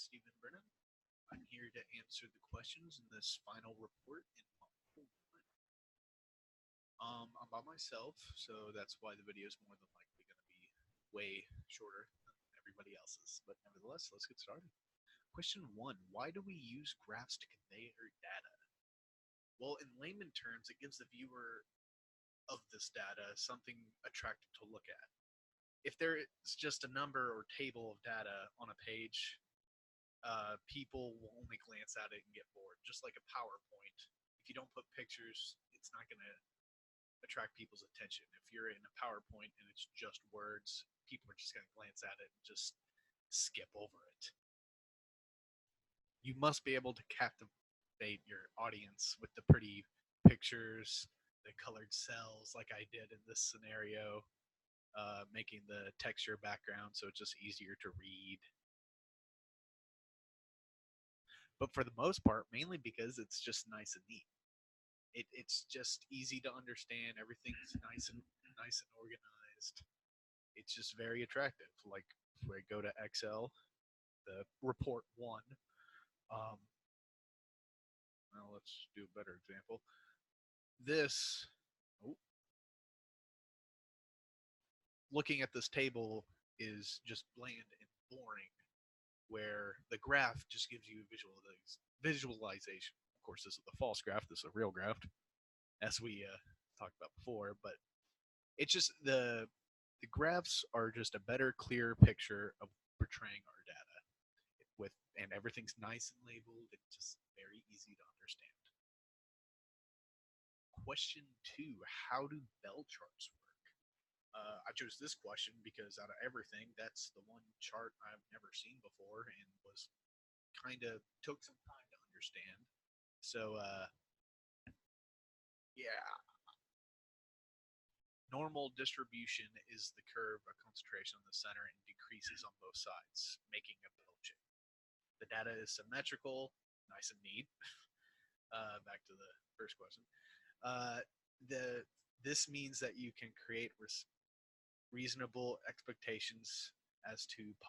Stephen Brennan. I'm here to answer the questions in this final report in module one. I'm by myself, so that's why the video is more than likely going to be way shorter than everybody else's. But nevertheless, let's get started. Question one: why do we use graphs to convey our data? Well, in layman terms, it gives the viewer of this data something attractive to look at. If there is just a number or table of data on a page, people will only glance at it and get bored. Just like a PowerPoint, if you don't put pictures, it's not going to attract people's attention. If you're in a PowerPoint and it's just words, people are just going to glance at it and just skip over it. You must be able to captivate your audience with the pretty pictures, the colored cells, like I did in this scenario, making the texture background so it's just easier to read. But for the most part, mainly because it's just nice and neat. It's just easy to understand. Everything's nice and organized. It's just very attractive. Like if I go to Excel, the report one. Now let's do a better example. This, looking at this table is just bland and boring, where the graph just gives you visualization. Of course, this is the false graph. This is a real graph, as we talked about before. But it's just the graphs are just a better, clear picture of portraying our data. And everything's nice and labeled. It's just very easy to understand. Question two: how do bell charts work? I chose this question because out of everything, that's the one chart I've never seen before and was kind of took some time to understand. So, yeah. Normal distribution is the curve of concentration on the center and decreases on both sides, making a bell shape. The data is symmetrical, nice and neat. Back to the first question. This means that you can create reasonable expectations as to the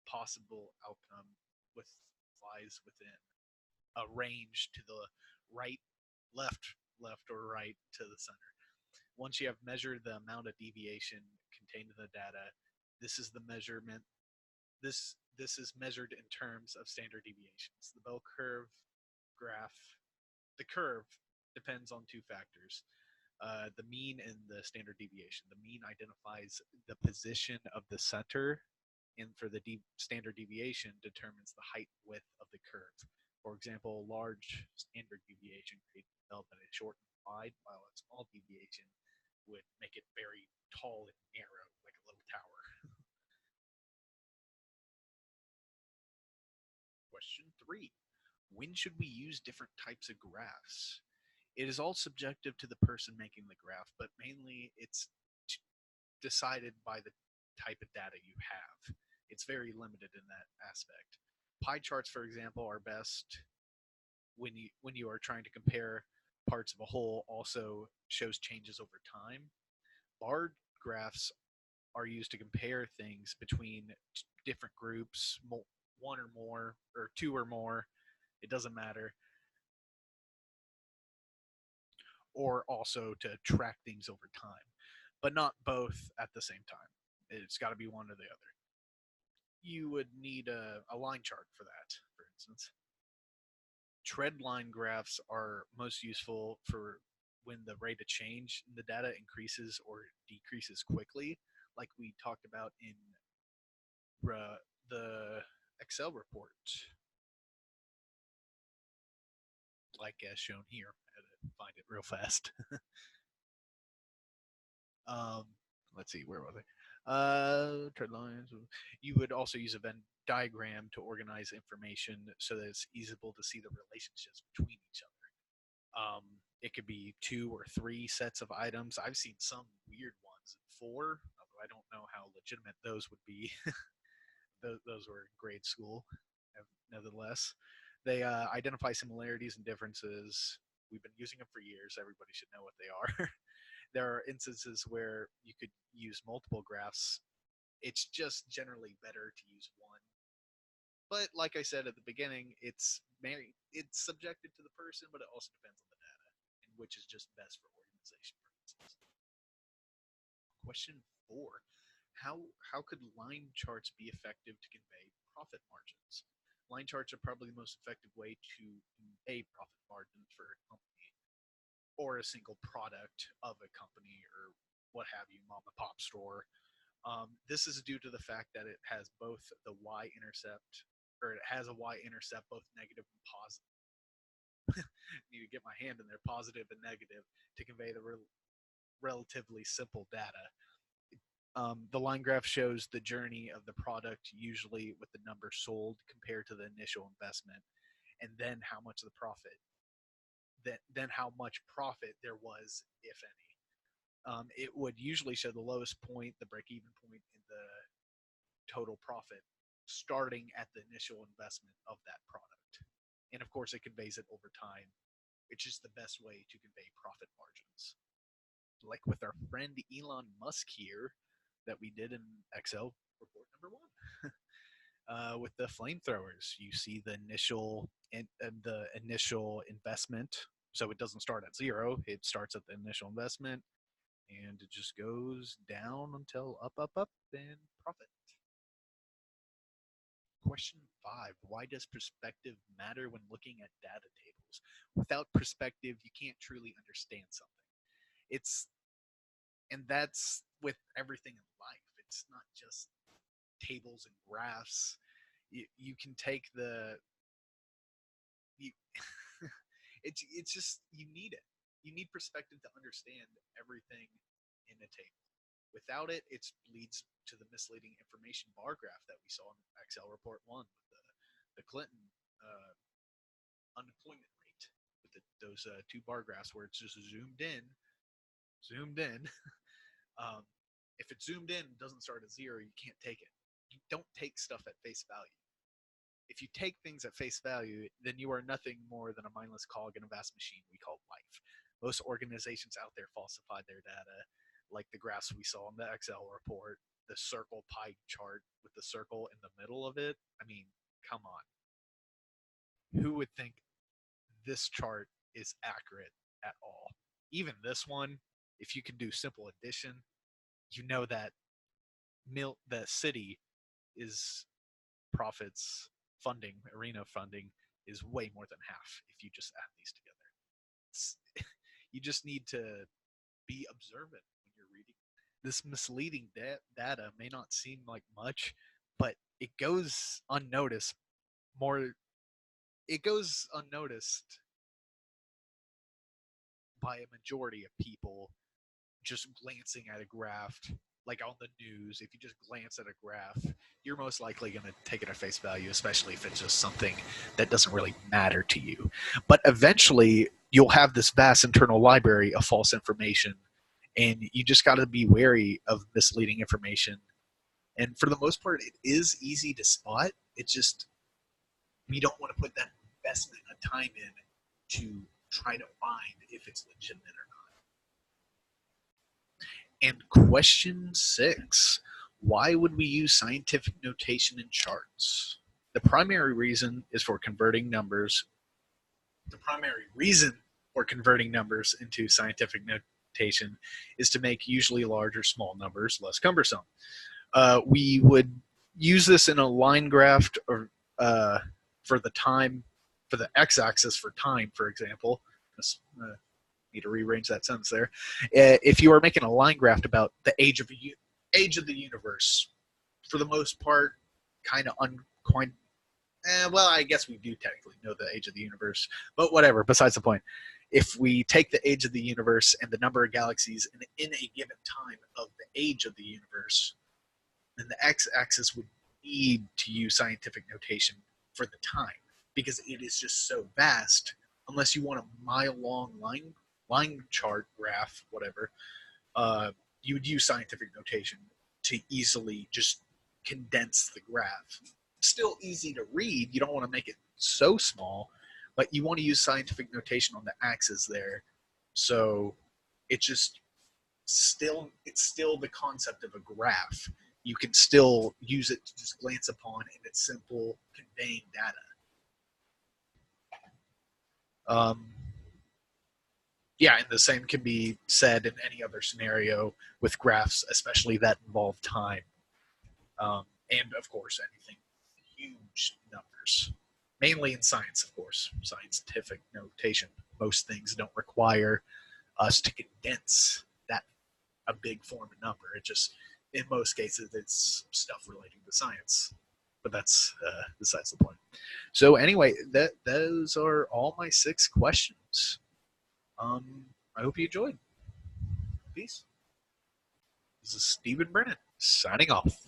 possible outcome lies within a range to the right, left, or right to the center. Once you have measured the amount of deviation contained in the data, this is the measurement. This is measured in terms of standard deviations. The bell curve graph, the curve depends on two factors. The mean and the standard deviation. The mean identifies the position of the center, and for the standard deviation determines the height and width of the curve. For example, a large standard deviation creates a bell that is short and wide, while a small deviation would make it very tall and narrow, like a little tower. Question three: when should we use different types of graphs? It is all subjective to the person making the graph, but mainly it's decided by the type of data you have. It's very limited in that aspect. Pie charts, for example, are best when you are trying to compare parts of a whole. Also shows changes over time. Bar graphs are used to compare things between different groups, one or more, or two or more. It doesn't matter. Or also to track things over time, but not both at the same time. It's got to be one or the other. You would need a line chart for that, for instance. Trend line graphs are most useful for when the rate of change in the data increases or decreases quickly, like we talked about in the Excel report, like as shown here. I had to find it real fast. Let's see, where was I? Trend lines. You would also use a Venn diagram to organize information so that it's easy to see the relationships between each other. It could be 2 or 3 sets of items. I've seen some weird ones in 4, although I don't know how legitimate those would be. Those were in grade school, nevertheless. They identify similarities and differences. We've been using them for years. Everybody should know what they are. There are instances where you could use multiple graphs It's just generally better to use one. But like I said at the beginning, it's subjected to the person, but it also depends on the data and which is just best for organization purposes. Question 4. How could line charts be effective to convey profit margins? Line charts are probably the most effective way to convey profit margins for a company or a single product of a company or what have you, mom and pop store. This is due to the fact that it has both the y-intercept, or it has a y-intercept, both negative and positive. Need to get my hand in there, positive and negative, to convey the relatively simple data. The line graph shows the journey of the product, usually with the number sold compared to the initial investment, and then how much of the profit, then how much profit there was, if any. It would usually show the lowest point, the break-even point, in the total profit, starting at the initial investment of that product. And of course, it conveys it over time, which is the best way to convey profit margins. Like with our friend Elon Musk here, that we did in Excel report number 1. With the flamethrowers, you see the initial investment. So it doesn't start at 0; it starts at the initial investment, and it just goes down until up, and profit. Question 5. Why does perspective matter when looking at data tables? Without perspective, you can't truly understand something. And that's with everything in life. It's not just tables and graphs. You can take you, it's just, you need it. You need perspective to understand everything in a table. Without it, it leads to the misleading information bar graph that we saw in Excel report 1 with the Clinton unemployment rate, with those 2 bar graphs where it's just zoomed in. If it's zoomed in and doesn't start at 0, you can't take it. You don't take stuff at face value. If you take things at face value, then you are nothing more than a mindless cog in a vast machine we call life. Most organizations out there falsify their data, like the graphs we saw in the Excel report, the circle pie chart with the circle in the middle of it. I mean, come on. Who would think this chart is accurate at all? Even this one, if you can do simple addition, you know that the city is profits funding, arena funding, is way more than half if you just add these together. You just need to be observant when you're reading. This misleading data may not seem like much, but it goes unnoticed by a majority of people just glancing at a graph. Like on the news, if you just glance at a graph, you're most likely going to take it at face value, especially if it's just something that doesn't really matter to you. But eventually, you'll have this vast internal library of false information, and you just got to be wary of misleading information. And for the most part, it is easy to spot. It's just, you don't want to put that investment of time in to try to find if it's legitimate or not. And question 6, why would we use scientific notation in charts? The primary reason for converting numbers into scientific notation is to make usually large or small numbers less cumbersome. We would use this in a line graph or for the x-axis for time, for example. Need to rearrange that sentence there. If you are making a line graph about the age of the universe, for the most part, kind of unquite. Well, I guess we do technically know the age of the universe, but whatever. Besides the point. If we take the age of the universe and the number of galaxies in a given time of the age of the universe, then the x-axis would need to use scientific notation for the time, because it is just so vast. Unless you want a mile-long line chart, graph, whatever, you would use scientific notation to easily just condense the graph. Still easy to read. You don't want to make it so small, but you want to use scientific notation on the axis there. So it's still the concept of a graph. you can still use it to just glance upon, and it's simple conveying data. Yeah, and the same can be said in any other scenario with graphs, especially that involve time. And of course, anything huge numbers, mainly in science, of course, scientific notation. Most things don't require us to condense that a big form of number. It just, in most cases, it's stuff relating to science. But that's besides the point. So anyway, those are all my 6 questions. I hope you enjoyed. Peace. This is Stephen Brennan signing off.